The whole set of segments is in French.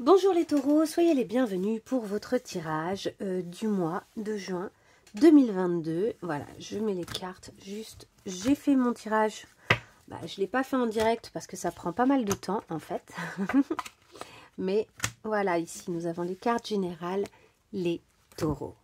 Bonjour les taureaux, soyez les bienvenus pour votre tirage du mois de juin 2022. Voilà, je mets les cartes juste. J'ai fait mon tirage, je ne l'ai pas fait en direct parce que ça prend pas mal de temps en fait. Mais voilà, ici nous avons les cartes générales, les taureaux.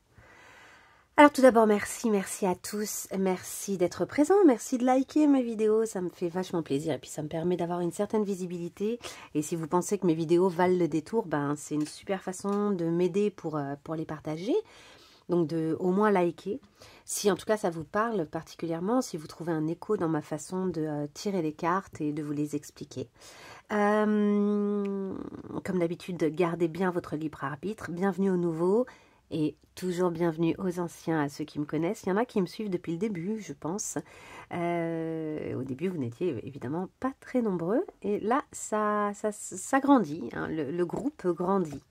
Alors tout d'abord, merci à tous, merci d'être présents, merci de liker mes vidéos, ça me fait vachement plaisir et puis ça me permet d'avoir une certaine visibilité. Et si vous pensez que mes vidéos valent le détour, c'est une super façon de m'aider pour les partager, donc de au moins liker. Si en tout cas ça vous parle particulièrement, si vous trouvez un écho dans ma façon de tirer les cartes et de vous les expliquer. Comme d'habitude, gardez bien votre libre arbitre, bienvenue aux nouveaux. Et toujours bienvenue aux anciens, à ceux qui me connaissent. Il y en a qui me suivent depuis le début, je pense. Au début, vous n'étiez évidemment pas très nombreux. Et là, ça grandit, hein, le groupe grandit.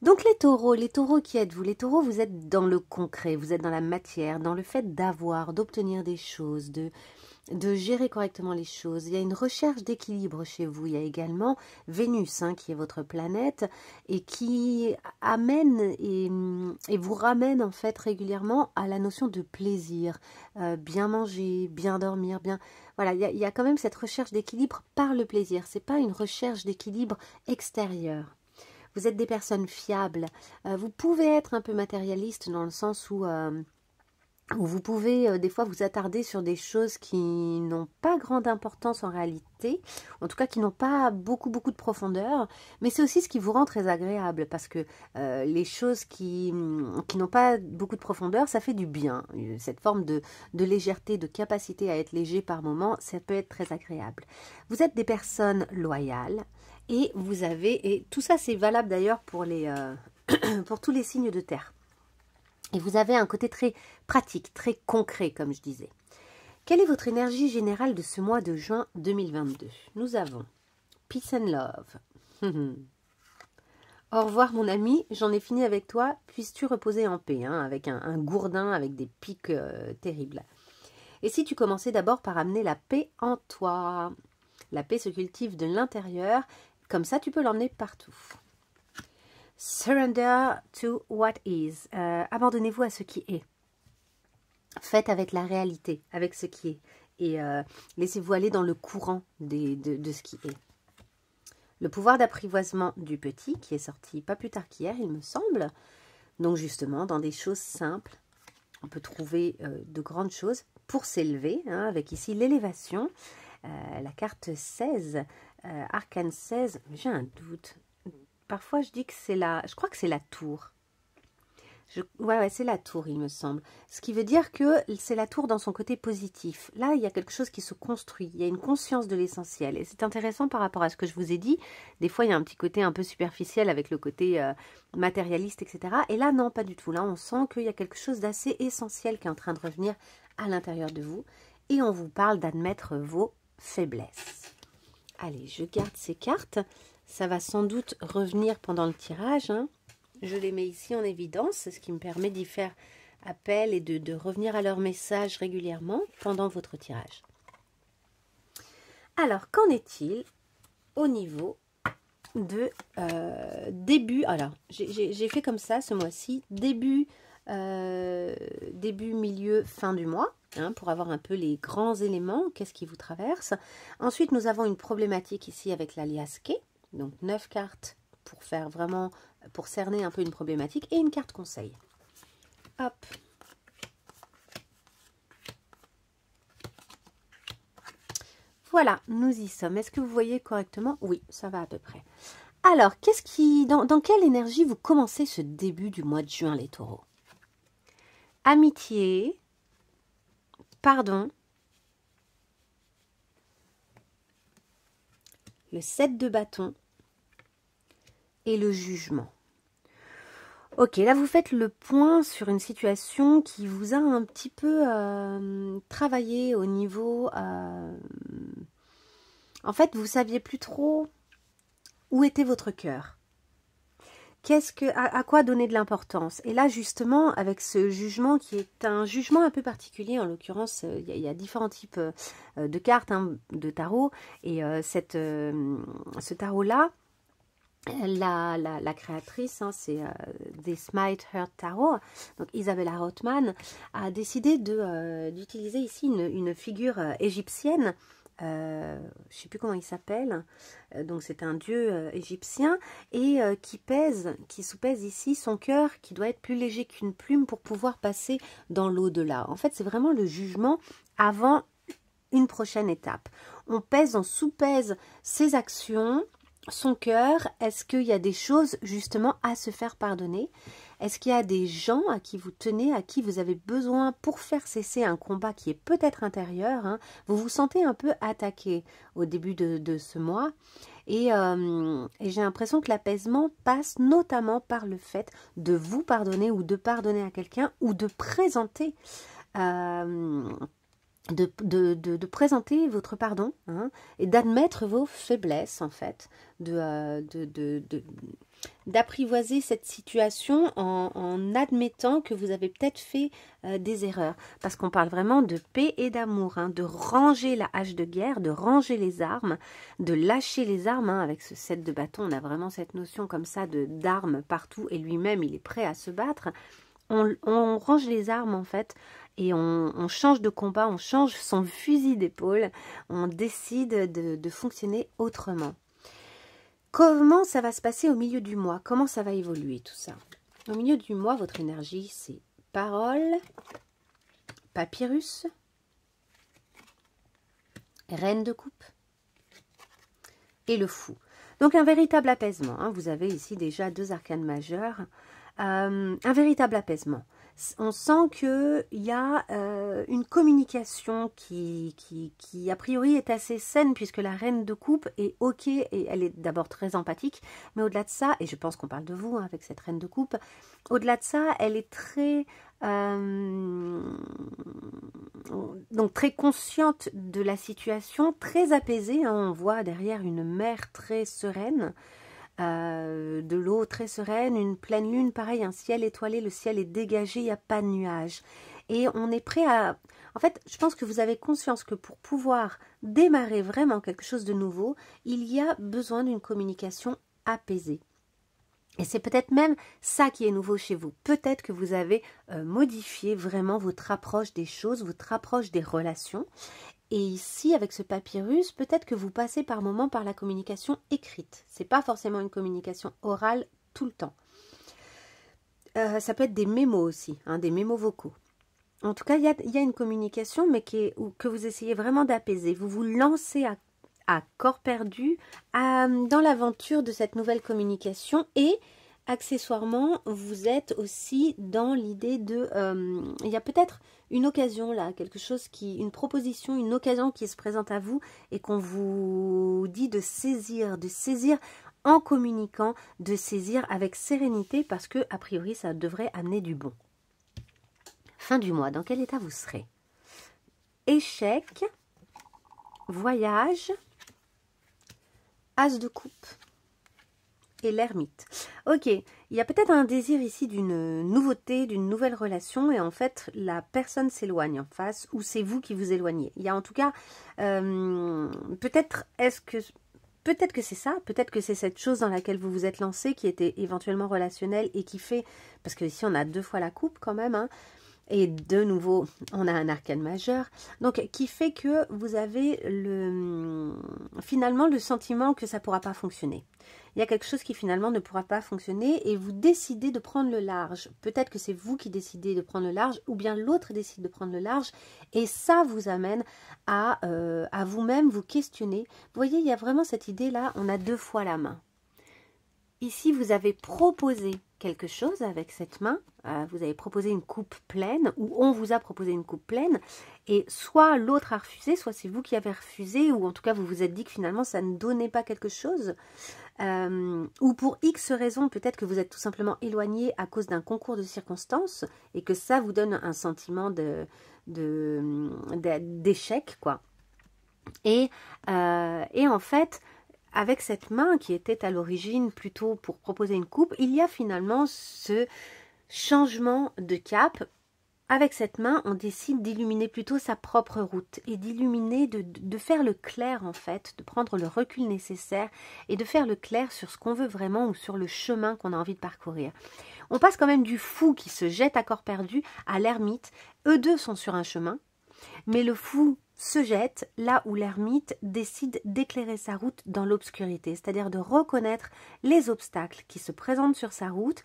Donc les taureaux qui êtes-vous? Les taureaux, vous êtes dans le concret, vous êtes dans la matière, dans le fait d'avoir, d'obtenir des choses, de gérer correctement les choses. Il y a une recherche d'équilibre chez vous. Il y a également Vénus, qui est votre planète et qui amène et vous ramène en fait régulièrement à la notion de plaisir. Bien manger, bien dormir, bien... Voilà, il y a quand même cette recherche d'équilibre par le plaisir. C'est pas une recherche d'équilibre extérieur. Vous êtes des personnes fiables. Vous pouvez être un peu matérialiste dans le sens où vous pouvez des fois vous attarder sur des choses qui n'ont pas grande importance en réalité, en tout cas qui n'ont pas beaucoup de profondeur, mais c'est aussi ce qui vous rend très agréable parce que les choses qui n'ont pas beaucoup de profondeur, ça fait du bien. Cette forme de légèreté, de capacité à être léger par moment, ça peut être très agréable. Vous êtes des personnes loyales et vous avez, et tout ça c'est valable d'ailleurs pour pour tous les signes de terre. Et vous avez un côté très pratique, très concret, comme je disais. Quelle est votre énergie générale de ce mois de juin 2022? Nous avons Peace and Love. Au revoir mon ami, j'en ai fini avec toi. Puisses-tu reposer en paix, avec un gourdin, avec des pics terribles. Et si tu commençais d'abord par amener la paix en toi? La paix se cultive de l'intérieur, comme ça tu peux l'emmener partout. Surrender to what is. Abandonnez-vous à ce qui est. Faites avec la réalité, avec ce qui est. Et laissez-vous aller dans le courant de ce qui est. Le pouvoir d'apprivoisement du petit, qui est sorti pas plus tard qu'hier, il me semble. Donc justement, dans des choses simples, on peut trouver de grandes choses pour s'élever, avec ici l'élévation. La carte 16, arcane 16, j'ai un doute. Parfois, je dis que c'est je crois que c'est la tour. Ouais, c'est la tour, il me semble. Ce qui veut dire que c'est la tour dans son côté positif. Là, il y a quelque chose qui se construit. Il y a une conscience de l'essentiel. Et c'est intéressant par rapport à ce que je vous ai dit. Des fois, il y a un petit côté un peu superficiel avec le côté matérialiste, etc. Et là, non, pas du tout. Là, on sent qu'il y a quelque chose d'assez essentiel qui est en train de revenir à l'intérieur de vous. Et on vous parle d'admettre vos faiblesses. Allez, je garde ces cartes. Ça va sans doute revenir pendant le tirage. Je les mets ici en évidence, ce qui me permet d'y faire appel et de revenir à leur message régulièrement pendant votre tirage. Alors, qu'en est-il au niveau de début? Alors, j'ai fait comme ça ce mois-ci, début, milieu, fin du mois. Pour avoir un peu les grands éléments, qu'est-ce qui vous traverse. Ensuite, nous avons une problématique ici avec l'alias K. Donc 9 cartes pour faire vraiment, pour cerner un peu une problématique et une carte conseil. Hop. Voilà, nous y sommes. Est-ce que vous voyez correctement? Oui, ça va à peu près. Alors, dans quelle énergie vous commencez ce début du mois de juin, les taureaux? Amitié, pardon, le 7 de bâton et le jugement. Ok, là vous faites le point sur une situation qui vous a un petit peu travaillé au niveau... En fait, vous ne saviez plus trop où était votre cœur. À quoi donner de l'importance? Et là, justement, avec ce jugement qui est un jugement un peu particulier, en l'occurrence, il y a différents types de cartes, de tarot, et ce tarot-là, La créatrice, hein, c'est This Might Hurt Tarot, donc Isabella Rothman, a décidé d'utiliser ici une figure égyptienne, je ne sais plus comment il s'appelle, donc c'est un dieu égyptien, et qui soupèse ici son cœur, qui doit être plus léger qu'une plume pour pouvoir passer dans l'au-delà. En fait, c'est vraiment le jugement avant une prochaine étape. On pèse, on soupèse ses actions, son cœur. Est-ce qu'il y a des choses justement à se faire pardonner? Est-ce qu'il y a des gens à qui vous tenez, à qui vous avez besoin pour faire cesser un combat qui est peut-être intérieur, hein? Vous vous sentez un peu attaqué au début de ce mois et j'ai l'impression que l'apaisement passe notamment par le fait de vous pardonner ou de pardonner à quelqu'un ou de présenter de présenter votre pardon, hein, et d'admettre vos faiblesses, en fait, d'apprivoiser cette situation en admettant que vous avez peut-être fait des erreurs. Parce qu'on parle vraiment de paix et d'amour, hein, de ranger la hache de guerre, de ranger les armes, de lâcher les armes. Hein, avec ce 7 de bâton, on a vraiment cette notion comme ça d'armes partout, et lui-même, il est prêt à se battre. On range les armes, en fait, et on change de combat, on change son fusil d'épaule, on décide de fonctionner autrement. Comment ça va se passer au milieu du mois? Comment ça va évoluer tout ça? Au milieu du mois, votre énergie, c'est parole, papyrus, reine de coupe et le fou. Donc un véritable apaisement, hein. Vous avez ici déjà 2 arcanes majeures. Un véritable apaisement. On sent qu'il y a une communication qui a priori est assez saine, puisque la reine de coupe est ok et elle est d'abord très empathique, mais au-delà de ça, et je pense qu'on parle de vous, hein, avec cette reine de coupe, au-delà de ça, elle est très donc très consciente de la situation, très apaisée, hein. On voit derrière une mer très sereine, de l'eau très sereine, une pleine lune, pareil, un ciel étoilé, le ciel est dégagé, il n'y a pas de nuages. Et on est prêt à... En fait, je pense que vous avez conscience que pour pouvoir démarrer vraiment quelque chose de nouveau, il y a besoin d'une communication apaisée. Et c'est peut-être même ça qui est nouveau chez vous. Peut-être que vous avez modifié vraiment votre approche des choses, votre approche des relations. Et ici, avec ce papyrus, peut-être que vous passez par moments par la communication écrite. Ce n'est pas forcément une communication orale tout le temps. Ça peut être des mémos aussi, hein, des mémos vocaux. En tout cas, il y a une communication, mais que vous essayez vraiment d'apaiser. Vous vous lancez à corps perdu dans l'aventure de cette nouvelle communication et accessoirement, vous êtes aussi dans l'idée de... il y a peut-être une occasion là, quelque chose une proposition, une occasion qui se présente à vous et qu'on vous dit de saisir en communiquant, de saisir avec sérénité parce que, a priori, ça devrait amener du bon. Fin du mois, dans quel état vous serez? Échec, voyage, as de coupe et l'ermite. Ok, il y a peut-être un désir ici d'une nouveauté, d'une nouvelle relation et en fait la personne s'éloigne en face ou c'est vous qui vous éloignez. Il y a en tout cas, peut-être que c'est ça, peut-être que c'est cette chose dans laquelle vous vous êtes lancé qui était éventuellement relationnelle et qui fait, parce que ici on a 2 fois la coupe quand même, hein, et de nouveau, on a un arcane majeur, donc qui fait que vous avez finalement le sentiment que ça ne pourra pas fonctionner. Il y a quelque chose qui finalement ne pourra pas fonctionner et vous décidez de prendre le large. Peut-être que c'est vous qui décidez de prendre le large ou bien l'autre décide de prendre le large et ça vous amène à vous-même vous questionner. Vous voyez, il y a vraiment cette idée-là, on a 2 fois la main. Ici, vous avez proposé quelque chose avec cette main, vous avez proposé une coupe pleine ou on vous a proposé une coupe pleine et soit l'autre a refusé, soit c'est vous qui avez refusé ou en tout cas vous vous êtes dit que finalement ça ne donnait pas quelque chose ou pour X raisons, peut-être que vous êtes tout simplement éloigné à cause d'un concours de circonstances et que ça vous donne un sentiment d'échec quoi. Et en fait, avec cette main qui était à l'origine plutôt pour proposer une coupe, il y a finalement ce changement de cap avec cette main, on décide d'illuminer plutôt sa propre route et d'illuminer, de faire le clair en fait, de prendre le recul nécessaire et de faire le clair sur ce qu'on veut vraiment ou sur le chemin qu'on a envie de parcourir. On passe quand même du fou qui se jette à corps perdu à l'ermite. Eux deux sont sur un chemin, mais le fou se jette là où l'ermite décide d'éclairer sa route dans l'obscurité, c'est-à-dire de reconnaître les obstacles qui se présentent sur sa route,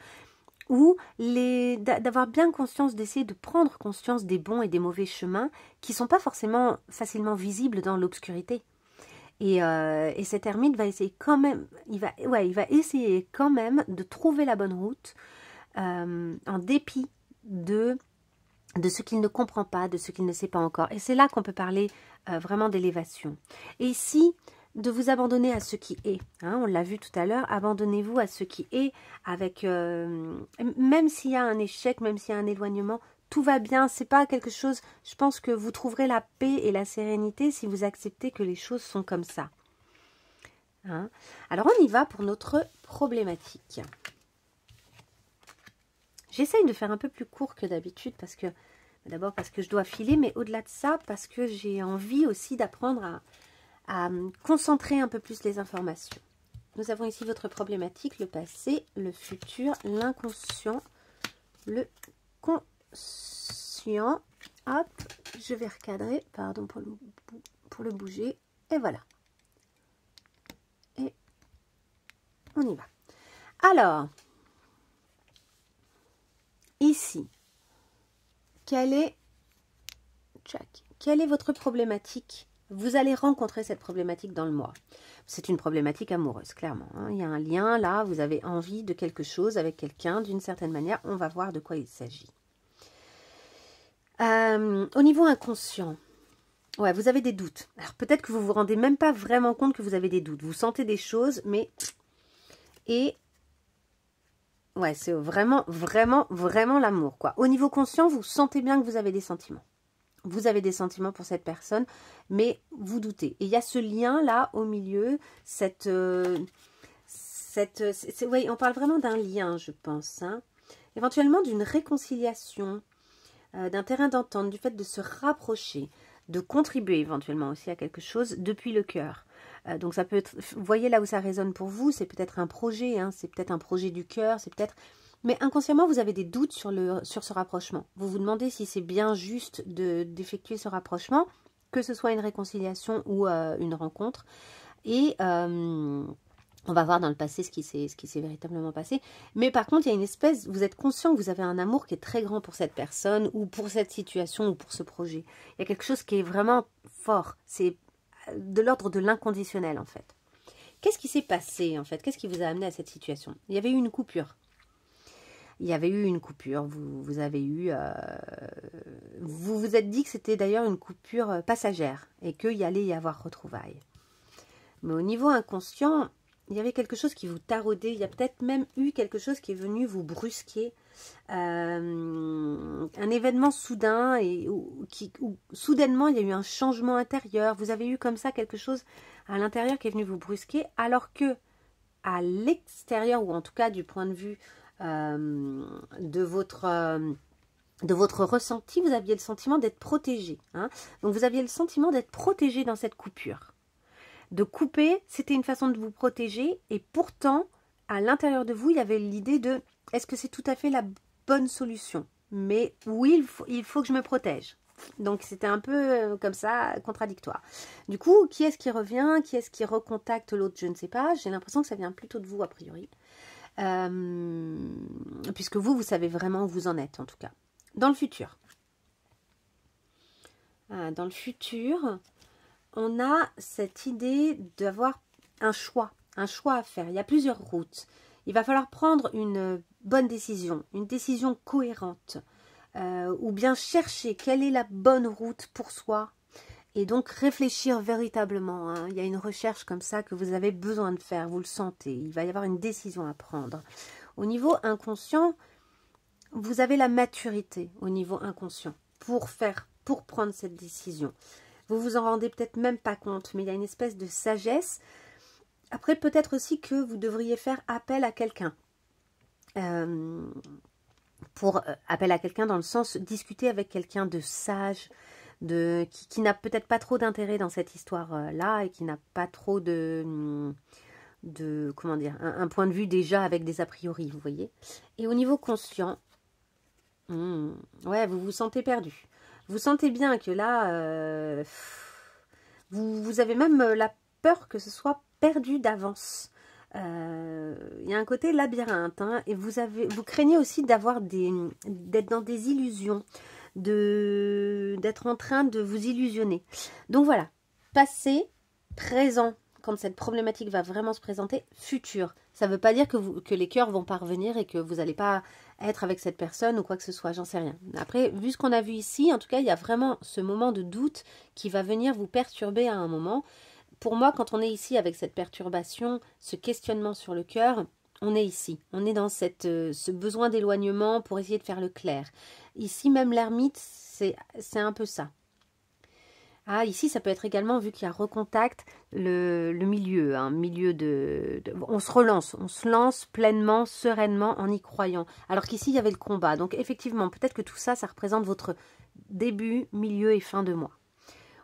ou d'avoir bien conscience, d'essayer de prendre conscience des bons et des mauvais chemins qui ne sont pas forcément facilement visibles dans l'obscurité. Et cet ermite va essayer quand même, il va essayer quand même de trouver la bonne route en dépit de ce qu'il ne comprend pas, de ce qu'il ne sait pas encore. Et c'est là qu'on peut parler vraiment d'élévation. Et ici, de vous abandonner à ce qui est. Hein, on l'a vu tout à l'heure, abandonnez-vous à ce qui est, avec même s'il y a un échec, même s'il y a un éloignement, tout va bien. C'est pas quelque chose. Je pense que vous trouverez la paix et la sérénité si vous acceptez que les choses sont comme ça. Hein, alors on y va pour notre problématique. J'essaye de faire un peu plus court que d'habitude parce que, d'abord parce que je dois filer, mais au-delà de ça, parce que j'ai envie aussi d'apprendre à concentrer un peu plus les informations. Nous avons ici votre problématique, le passé, le futur, l'inconscient, le conscient. Hop, je vais recadrer, pardon pour le bouger, et voilà. Et on y va. Alors, ici, quelle est votre problématique? Vous allez rencontrer cette problématique dans le mois. C'est une problématique amoureuse, clairement. Hein. Il y a un lien là, vous avez envie de quelque chose avec quelqu'un d'une certaine manière. On va voir de quoi il s'agit. Au niveau inconscient, ouais, vous avez des doutes. Alors peut-être que vous ne vous rendez même pas vraiment compte que vous avez des doutes. Vous sentez des choses, mais... Et... ouais, c'est vraiment l'amour, quoi. Au niveau conscient, vous sentez bien que vous avez des sentiments. Vous avez des sentiments pour cette personne, mais vous doutez. Et il y a ce lien-là au milieu, ouais, on parle vraiment d'un lien, je pense. Hein. Éventuellement d'une réconciliation, d'un terrain d'entente, du fait de se rapprocher, de contribuer éventuellement aussi à quelque chose depuis le cœur. Donc ça peut être, vous voyez là où ça résonne pour vous, c'est peut-être un projet, hein, c'est peut-être un projet du cœur, c'est peut-être... Mais inconsciemment, vous avez des doutes sur ce rapprochement. Vous vous demandez si c'est bien juste d'effectuer ce rapprochement, que ce soit une réconciliation ou une rencontre. Et on va voir dans le passé ce qui s'est véritablement passé. Mais par contre, il y a une espèce, vous êtes conscient que vous avez un amour qui est très grand pour cette personne, ou pour cette situation, ou pour ce projet. Il y a quelque chose qui est vraiment fort. C'est de l'ordre de l'inconditionnel, en fait. Qu'est-ce qui s'est passé, en fait? Qu'est-ce qui vous a amené à cette situation? Il y avait eu une coupure. Il y avait eu une coupure, vous avez eu... vous vous êtes dit que c'était d'ailleurs une coupure passagère et qu'il allait y avoir retrouvailles. Mais au niveau inconscient, il y avait quelque chose qui vous taraudait. Il y a peut-être même eu quelque chose qui est venu vous brusquer. Un événement soudain où soudainement il y a eu un changement intérieur. Vous avez eu comme ça quelque chose à l'intérieur qui est venu vous brusquer, alors que à l'extérieur, ou en tout cas du point de vue de votre ressenti, vous aviez le sentiment d'être protégé. Hein. Donc vous aviez le sentiment d'être protégé dans cette coupure. De couper, c'était une façon de vous protéger, et pourtant, à l'intérieur de vous, il y avait l'idée de, est-ce que c'est tout à fait la bonne solution? Mais oui, il faut que je me protège. Donc c'était un peu comme ça, contradictoire. Du coup, qui est-ce qui revient? Qui est-ce qui recontacte l'autre? Je ne sais pas. J'ai l'impression que ça vient plutôt de vous, a priori. Puisque vous savez vraiment où vous en êtes, en tout cas. Dans le futur. Dans le futur, on a cette idée d'avoir un choix à faire. Il y a plusieurs routes. Il va falloir prendre une bonne décision, une décision cohérente, ou bien chercher quelle est la bonne route pour soi, et donc réfléchir véritablement. Hein. Il y a une recherche comme ça que vous avez besoin de faire, vous le sentez. Il va y avoir une décision à prendre. Au niveau inconscient, vous avez la maturité au niveau inconscient pour prendre cette décision. Vous vous en rendez peut-être même pas compte, mais il y a une espèce de sagesse. Après, peut-être aussi que vous devriez faire appel à quelqu'un. pour appel à quelqu'un dans le sens discuter avec quelqu'un de sage, qui n'a peut-être pas trop d'intérêt dans cette histoire-là et qui n'a pas trop de comment dire, un point de vue déjà avec des a priori, vous voyez. Et au niveau conscient, ouais, vous vous sentez perdu. Vous sentez bien que là, vous avez même la peur que ce soit perdu d'avance. Il y a un côté labyrinthe, hein, et vous craignez aussi d'être dans des illusions, d'être en train de vous illusionner. Donc voilà, passé, présent, quand cette problématique va vraiment se présenter, futur. Ça ne veut pas dire que les cœurs vont pas revenir et que vous n'allez pas être avec cette personne ou quoi que ce soit, j'en sais rien. Après, vu ce qu'on a vu ici, en tout cas, il y a vraiment ce moment de doute qui va venir vous perturber à un moment. Pour moi, quand on est ici avec cette perturbation, ce questionnement sur le cœur, on est ici. On est dans ce besoin d'éloignement pour essayer de faire le clair. Ici, même l'ermite, c'est un peu ça. Ah, ici, ça peut être également, vu qu'il y a recontact, le milieu. On se lance pleinement, sereinement, en y croyant. Alors qu'ici, il y avait le combat. Donc, effectivement, peut-être que tout ça, ça représente votre début, milieu et fin de mois.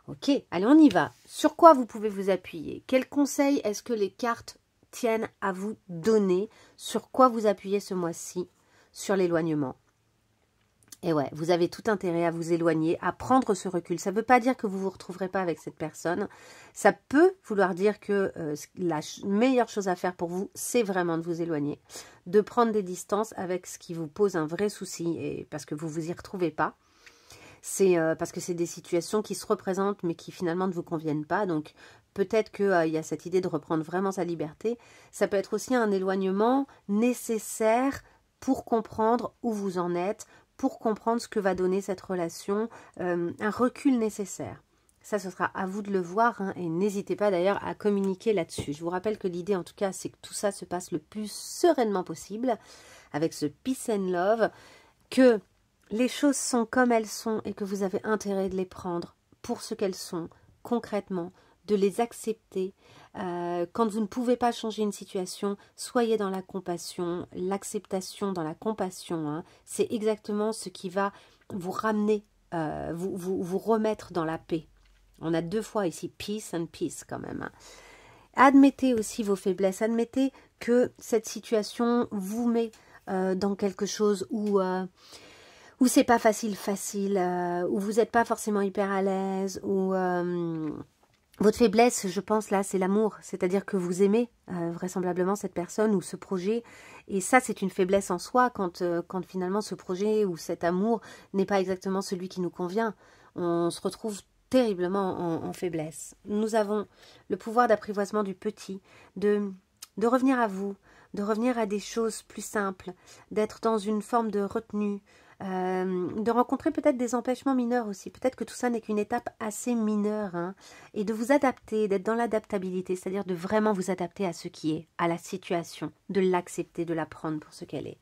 Ok, allez, on y va. Sur quoi vous pouvez vous appuyer? Quels conseils est-ce que les cartes tiennent à vous donner? Sur quoi vous appuyez ce mois-ci? Sur l'éloignement. Et ouais, vous avez tout intérêt à vous éloigner, à prendre ce recul. Ça ne veut pas dire que vous ne vous retrouverez pas avec cette personne. Ça peut vouloir dire que la meilleure chose à faire pour vous, c'est vraiment de vous éloigner. De prendre des distances avec ce qui vous pose un vrai souci, et parce que vous ne vous y retrouvez pas. C'est parce que c'est des situations qui se représentent, mais qui finalement ne vous conviennent pas. Donc peut-être qu'il y a cette idée de reprendre vraiment sa liberté. Ça peut être aussi un éloignement nécessaire pour comprendre où vous en êtes, pour comprendre ce que va donner cette relation, un recul nécessaire. Ça, ce sera à vous de le voir, hein, et n'hésitez pas d'ailleurs à communiquer là-dessus. Je vous rappelle que l'idée, en tout cas, c'est que tout ça se passe le plus sereinement possible, avec ce peace and love, que les choses sont comme elles sont et que vous avez intérêt de les prendre pour ce qu'elles sont, concrètement, de les accepter. Quand vous ne pouvez pas changer une situation, soyez dans la compassion, l'acceptation dans la compassion. Hein, c'est exactement ce qui va vous ramener, vous remettre dans la paix. On a deux fois ici, peace and peace quand même. Hein. Admettez aussi vos faiblesses, admettez que cette situation vous met dans quelque chose où c'est pas facile, où vous n'êtes pas forcément hyper à l'aise, où votre faiblesse, je pense, là, c'est l'amour. C'est-à-dire que vous aimez vraisemblablement cette personne ou ce projet. Et ça, c'est une faiblesse en soi quand finalement ce projet ou cet amour n'est pas exactement celui qui nous convient. On se retrouve terriblement en faiblesse. Nous avons le pouvoir d'apprivoisement du petit, de revenir à vous, de revenir à des choses plus simples, d'être dans une forme de retenue, de rencontrer peut-être des empêchements mineurs aussi. Peut-être que tout ça n'est qu'une étape assez mineure, hein, et de vous adapter, d'être dans l'adaptabilité, c'est-à-dire de vraiment vous adapter à ce qui est, à la situation, de l'accepter, de la prendre pour ce qu'elle est.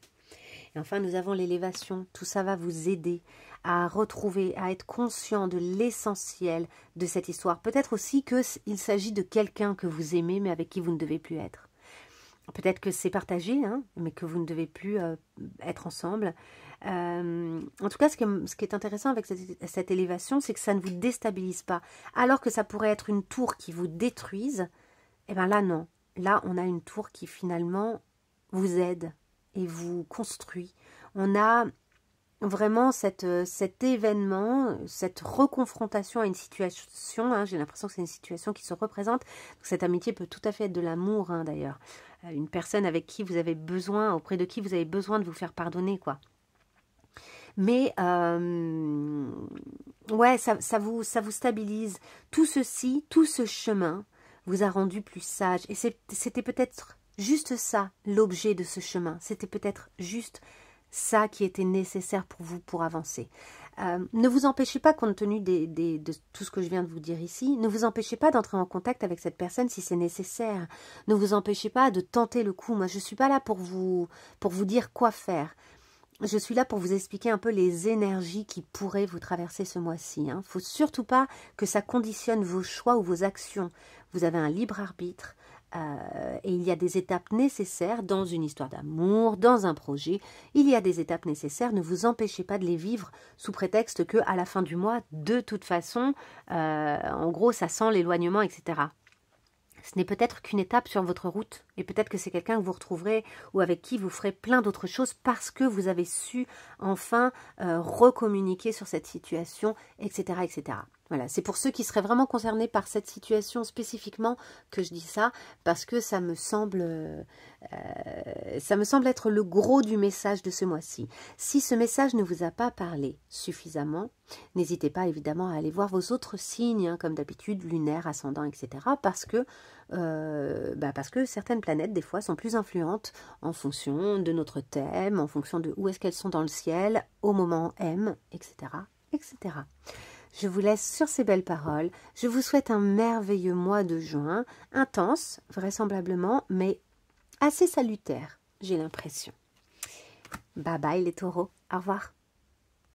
Et enfin, nous avons l'élévation. Tout ça va vous aider à retrouver, à être conscient de l'essentiel de cette histoire. Peut-être aussi qu'il s'agit de quelqu'un que vous aimez, mais avec qui vous ne devez plus être. Peut-être que c'est partagé, hein, mais que vous ne devez plus être ensemble. En tout cas, ce qui est intéressant avec cette élévation, c'est que ça ne vous déstabilise pas. Alors que ça pourrait être une tour qui vous détruise, et bien là, non. Là, on a une tour qui finalement vous aide et vous construit. On a vraiment cet événement, cette reconfrontation à une situation, hein, j'ai l'impression que c'est une situation qui se représente. Donc, cette amitié peut tout à fait être de l'amour, hein, d'ailleurs. Une personne avec qui vous avez besoin, auprès de qui vous avez besoin de vous faire pardonner, quoi. Mais, ouais, ça vous stabilise. Tout ceci, tout ce chemin vous a rendu plus sage. Et c'était peut-être juste ça, l'objet de ce chemin. C'était peut-être juste ça qui était nécessaire pour vous pour avancer. Ne vous empêchez pas, compte tenu de tout ce que je viens de vous dire ici, ne vous empêchez pas d'entrer en contact avec cette personne si c'est nécessaire. Ne vous empêchez pas de tenter le coup. Moi, je ne suis pas là pour vous dire quoi faire. Je suis là pour vous expliquer un peu les énergies qui pourraient vous traverser ce mois-ci. Il ne faut surtout pas que ça conditionne vos choix ou vos actions. Vous avez un libre arbitre. et il y a des étapes nécessaires dans une histoire d'amour, dans un projet. Il y a des étapes nécessaires. Ne vous empêchez pas de les vivre sous prétexte que à la fin du mois, de toute façon, en gros, ça sent l'éloignement, etc. Ce n'est peut-être qu'une étape sur votre route et peut-être que c'est quelqu'un que vous retrouverez ou avec qui vous ferez plein d'autres choses parce que vous avez su enfin recommuniquer sur cette situation, etc., etc. Voilà, c'est pour ceux qui seraient vraiment concernés par cette situation spécifiquement que je dis ça, parce que ça me semble être le gros du message de ce mois-ci. Si ce message ne vous a pas parlé suffisamment, n'hésitez pas évidemment à aller voir vos autres signes, hein, comme d'habitude, lunaire, ascendant, etc. Parce que certaines planètes, des fois, sont plus influentes en fonction de notre thème, en fonction de où est-ce qu'elles sont dans le ciel, au moment M, etc., etc. Je vous laisse sur ces belles paroles. Je vous souhaite un merveilleux mois de juin, intense, vraisemblablement, mais assez salutaire, j'ai l'impression. Bye bye les taureaux, au revoir.